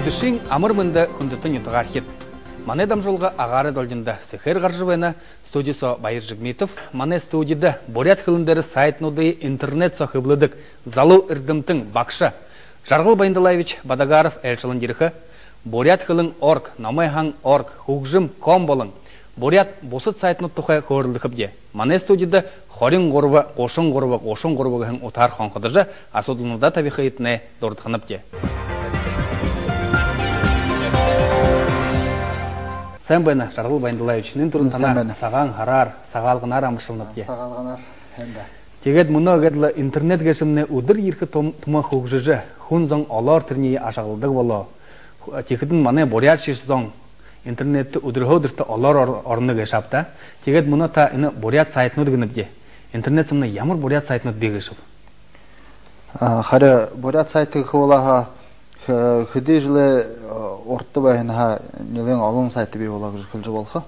Күдішін амырмында күндітін ютығар хет. Мане дамжолға ағары должында сехер ғаржывайна студиясы Байыр Жигметов. Мане студияда борят хылындары сайтнуды интернет сахыблыдық залу үрдімтің бақшы. Жарғыл Байындалаевич Бадагаров әлшілін деріхі. Борят хылын орг, намайхан орг, хугжым ком болың. Борят босыт сайтны тұқай көрілдіқіп де. Мане студияда хорин ғорыва, ошын ғорыва ғын ұтар қонқыдыржы асудылында табиқы етіне дордықынып де. Сән байна, Жарғыл Байындалаевичнің тұрын тана саған харар, сағалғынар амышылынып де. Сағалғынар, әнді. Тегет мұны өгеділі интернет кешіміне ұдыр еркі тұма хугжыжы, хун зоң олар түрнеге ашағылдық болу. Тегетін мане борят шеш зоң интернетті ұдырғы олар орны кешапта. Тегет мұны та борят сайтны дегініп де. Интернет сымны ямыр борят сайтны дегішіп. Қары борят сайты қылаға хүді жылы орты байынаға нелен алың сайты бей олағы жүкілжі болға.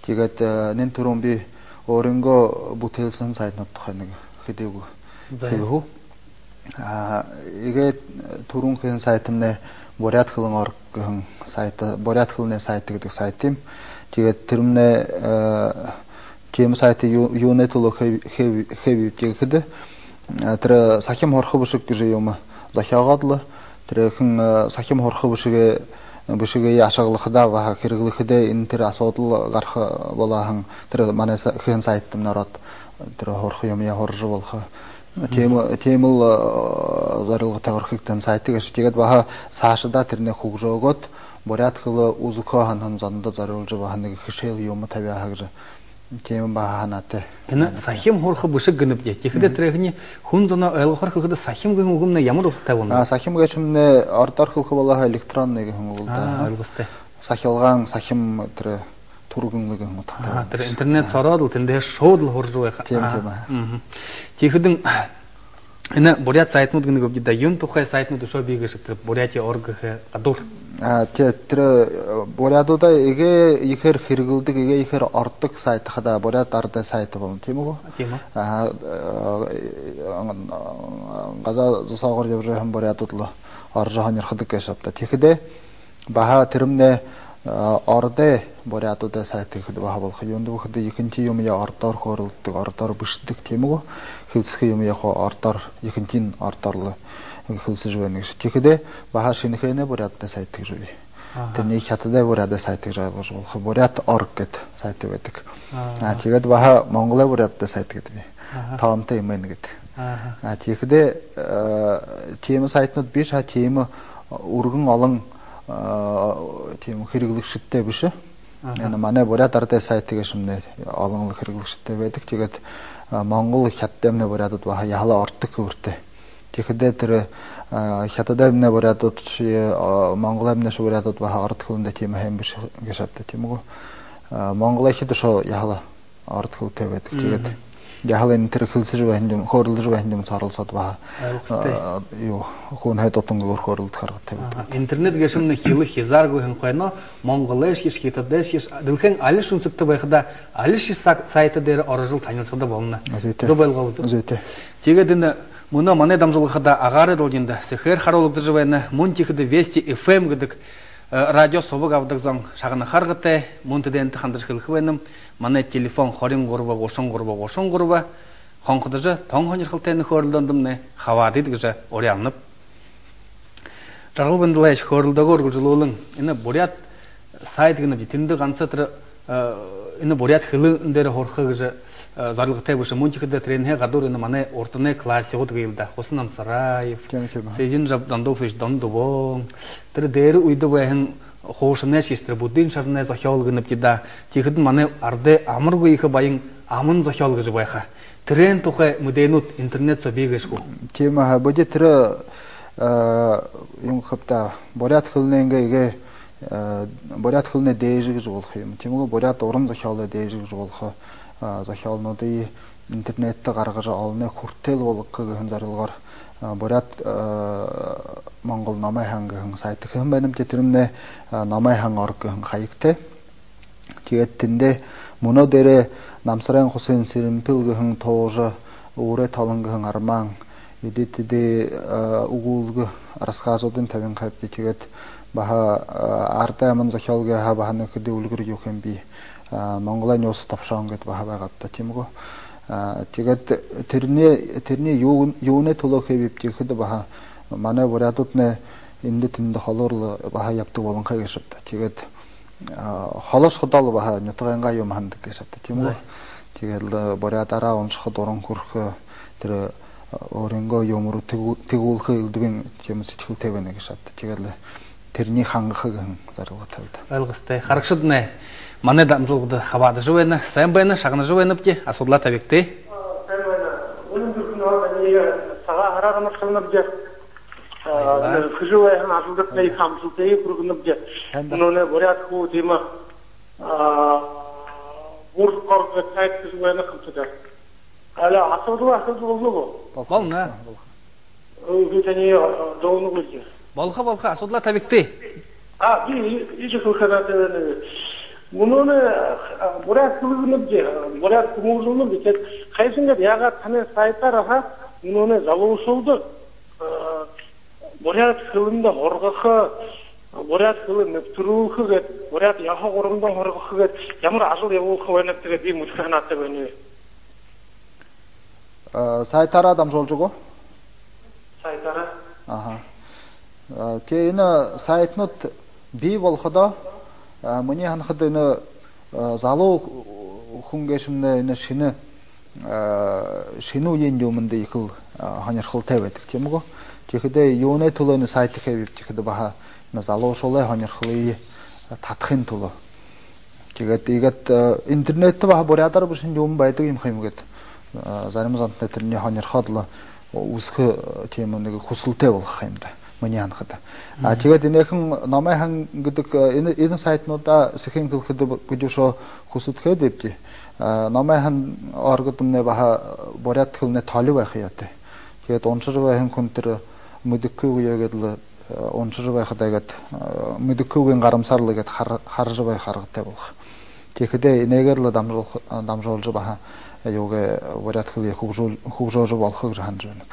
Тегет нен тұрын бей орынғы бұтелсін сайтны тұқайныға хүдегі күліғу. Еге тұрын күйін сайтымны борят қылың орқығын сайты, борят қылыне сайты кедік сайтым. Тегет түрімне темі сайты юнет ұлы хевіп тегі кеді. Тірі сахим хорқы бұшық күжі емі захиағадылы. Тірі сахим хорқы бұшығы ашағылықыда ваға кіргілікіде інтірі асаудылы ғарқы болағын. Тірі мане күйін сайттым нарад. Тірі хорқы емі хоржы болғы. Теміл зарылғы тағырқықтан сайты кеші тегет баға сашыда түріне құғжы өгіт. Борят қылы ұзықы ғанын занды зарылжы бағанығы кішел емі таби ағыржы. Темі баға ғанаты. Сахим хорқы бұшық гініп де. Текіде түрегіне хүн зона әлғар қылғыда сахим гін ұғымына ямыр ұлықта болна? Сахим кешіміне артар қылғы болаға электронны гін ұғылда. Сахилған сахим түрі тургунлыгы мутакта. Интернет сарадыл, тенде шоудыл хоржуй. Тема. Тихидин ина борят сайтнуд гыны гобди да юн тухай сайтнуд шо бигешип борятия оргыхы адур. Тетре борядуда эге ихер хиргылдык эге ихер артык сайты хада борят арда сайты болун темого. Тема. Газа зусагыр деп жаһан борядудлы аржахан ярхыдык яшапта. Тихиде баха тиримне Орде борятуда сайты хыды баха болхы. Йонды бұхыды екінші емия артар хорылдық, артар бұшыдық темігі. Хылсықы емия артар, екіншін артарлы хылсы жуәнік. Текіде баха шынықайны борятуда сайты жуй. Тені хатыда борятуда сайты жайлы жуылхы. Борят арк кет сайты өтік. Текіде баха Монгола борятуда сайты кеті. Таанты емейні кет. Текіде темі сайтынат беш, темі ұрғын алың тем хирглык шитте бише. Мане борят арте сайты кешимде алыңлы хирглык шитте бедик. Тегет Монгол хаттемне борятут ва яла артык үрте. Тегеде тире хаттадемне борятут Монголемне шо борятут ва артыкылында тема хем бише гешатте темго. Монгол хитте шо яла артыкыл тебедик. Тегет яла интер хилсиж ва хендем хорылж ва хендем сарылсат ва. Ё, кон хайтотунга хорылд харгат тебедик. Интернет гешимне хилы хизар гын койно монголеш еш хитадеш еш дилхэн алиш үнсүкте байхада алиш сайты дээр орожул танилцуулда болно. Зобайлгалды. Зөте. Тегеден муна мане дамжуулгада агары должинда сехер харологды жыбайны мун тихиде Вести FM гыдык радио собуг авдык зон шагына харгыты мунтеден тахандыш хылхыбайным мане телефон хорин горба ошон горба хонкыдыжы тоң хонер хылтайны хорылдандымны хавадыдыгыжы орянып Жаргыл Байындалаевич хорылдагы оргужулуулың ина борят сайт гынып тинди гансытыр ина борят хылы үндері хорхыгыжы зарлыгы тебуши мунтихиде тренге гадур ина мане ортыны классиот гыйлда Хосынам Сараев Сейзин Жабдандович Дондубон тірі дәрі уйды байын хоушыне шестір буддин шарыне захиал гынып кида тихидин мане арды амыр гыйхы байын амын захиал гыжы байха трен тухай муденут интернет собегешку тема боде тірі юм хапта борят хылненге борят хылне дейжи гыжы болхы темого борят орын захиалы дейжи гыжы болхы захиалнуды интернетті қарғыжы алыне хуртел болыққы гыхын зарылғар борят Монгол намайхан гыхын сайты гыхын бәнім кетірімне намайхан арық гыхын қайықты. Тегеттінде мұны дәрі намсыран Хусейн Сиримпил гыхын тоғжы уре талын гыхын арман Едетіде ұғылғы арасқазудың тәбін қайып тегет баха арта ман захалга ха баханы кыды үлгүр юкен би Монголай нёс тапшаан гэд баха байгатта тимго тэгээд тэрний юуны толоо хэвип тэгэхэд баха манай бурятутны энд тэнд холоор баха явдаг болон хайгшапта тэгээд холоос ходол баха нутганга юм хандаг гэшапта тимго тэгээд бурятараа уншихад уран хүрх тэр өөрөнгөө юмруу тэгүүлэх илдвэн юм сэтгэлтэй байна гэшапта тэгээд тэрний хангахыг зорилго тавьд. Ойлгостой. Харагшднэ. Манай дамжуулгад хаваад живэна, сайн байна, шагнаж байна бти асуудлаа тавигтэй. Сайн байна. Өнөөдөр нэг цагаан хараагаар шалнав гэж хажуухан асуудалд нэг хамсалтай програмд өнөөдөр бурят хүү тийм бүркорд сайт байна хамсалтай. Ала асуудал болов. Болно. Үгүй дооног гэж. Болох асуудлаа тавигтэй. Би ижих хөхөрөөд өнөөдөр бурят хүмүүжлэнэ гэж хайсангаад ягаад таны сайтаараа өнөөдөр залуусуулдаг бурят хөлөндө хоргох бурят хөлөнд нэвтрүүлэх гээд бурят яхаг ургандаа хоргох гээд ямар асуу явуулах байна гэдэг би мэдэх ханаатай байна. Сайтаараа дамжуулж өгөө. Сайтаараа. Тэгээ энэ сайтнууд бий болоходоо миний ханахад энэ залуу хүн гэшмнэ энэ шинэ үеийн юмд их хонирхолтой байдаг тийм үү. Тэгэхдээ юуны төлөө энэ сайт хэвэв тэгэхэд баха энэ залуу шулай хонирхлыг татахын төлөө. Тэгээд интернет баха бурядар бушин юм байдаг юм хэмгээд зарим зантны тэрний хонирхол үсэх тийм нэг хүсэлтэй болох юм да. Миний ханахад. Тэгээд энэхэн номойхан гэдэг энэ сайтнуудаа сэхэн хэлэхэд бүжүүшөө хүсэтгэхэд дэвди. Номойхан оргодмны баха бурят хөлнө толив байх яатай. Тэгээд уншиж байх хүн тэр мэдхгүй үегээд уншиж байхад агаад мэдхгүйн гарамсарлаг гэд харж бай харгатай болох. Тэгэхдээ энэгээр л дамжуулж баха юугээ бурят хөлийг хөгжөж болохыг хандж байна.